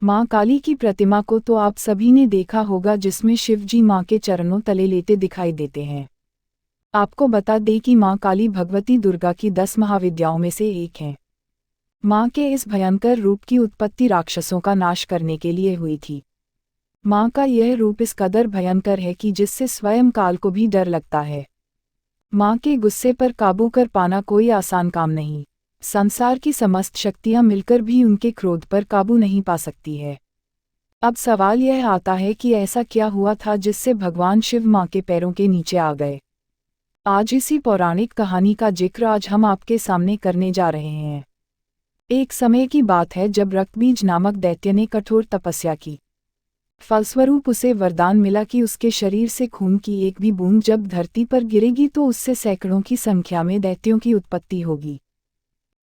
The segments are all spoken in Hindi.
मां काली की प्रतिमा को तो आप सभी ने देखा होगा, जिसमें शिव जी मां के चरणों तले लेटे दिखाई देते हैं। आपको बता दें कि मां काली भगवती दुर्गा की 10 महाविद्याओं में से एक हैं। मां के इस भयंकर रूप की उत्पत्ति राक्षसों का नाश करने के लिए हुई थी। मां का यह रूप इस कदर भयंकर है कि जिससे स्वयं काल को भी डर लगता है। मां के गुस्से पर काबू कर पाना कोई आसान काम नहीं। संसार की समस्त शक्तियां मिलकर भी उनके क्रोध पर काबू नहीं पा सकती है। अब सवाल यह आता है कि ऐसा क्या हुआ था जिससे भगवान शिव मां के पैरों के नीचे आ गए। आज इसी पौराणिक कहानी का जिक्र आज हम आपके सामने करने जा रहे हैं। एक समय की बात है जब रक्तबीज नामक दैत्य ने कठोर तपस्या की। फलस्वरूप उसे वरदान मिला कि उसके शरीर से खून की एक भी बूंद जब धरती पर गिरेगी तो उससे सैकड़ों की संख्या में दैत्यों की उत्पत्ति होगी।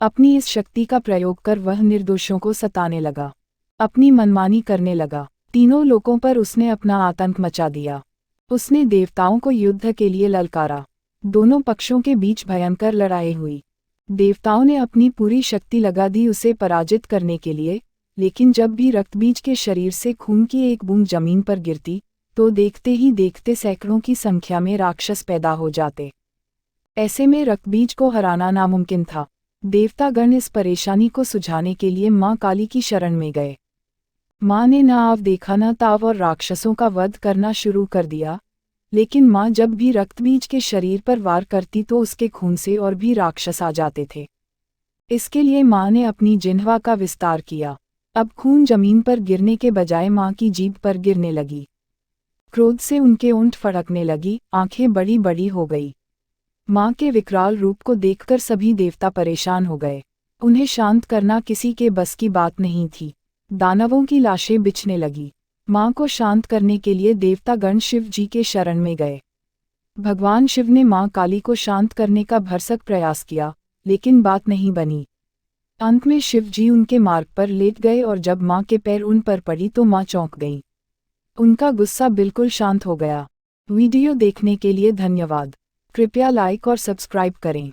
अपनी इस शक्ति का प्रयोग कर वह निर्दोषों को सताने लगा, अपनी मनमानी करने लगा। तीनों लोकों पर उसने अपना आतंक मचा दिया। उसने देवताओं को युद्ध के लिए ललकारा। दोनों पक्षों के बीच भयंकर लड़ाई हुई। देवताओं ने अपनी पूरी शक्ति लगा दी उसे पराजित करने के लिए, लेकिन जब भी रक्तबीज के शरीर से खून की एक बूंद जमीन पर गिरती, तो देखते ही देखते सैकड़ों की संख्या में राक्षस पैदा हो जाते। ऐसे में रक्तबीज को हराना नामुमकिन था। देवतागण इस परेशानी को सुझाने के लिए मां काली की शरण में गए। मां ने न आव देखा न ताव और राक्षसों का वध करना शुरू कर दिया। लेकिन मां जब भी रक्तबीज के शरीर पर वार करती तो उसके खून से और भी राक्षस आ जाते थे। इसके लिए मां ने अपनी जिह्वा का विस्तार किया। अब खून जमीन पर गिरने के बजाय मां की जीभ पर गिरने लगी। क्रोध से उनके ओंठ फड़कने लगी, आंखें बड़ी बड़ी हो गई। मां के विकराल रूप को देखकर सभी देवता परेशान हो गए। उन्हें शांत करना किसी के बस की बात नहीं थी। दानवों की लाशें बिछने लगी। मां को शांत करने के लिए देवतागण शिव जी के शरण में गए। भगवान शिव ने मां काली को शांत करने का भरसक प्रयास किया, लेकिन बात नहीं बनी। अंत में शिव जी उनके मार्ग पर लेट गए और जब मां के पैर उन पर पड़ी तो मां चौंक गई। उनका गुस्सा बिल्कुल शांत हो गया। वीडियो देखने के लिए धन्यवाद। कृपया लाइक और सब्सक्राइब करें।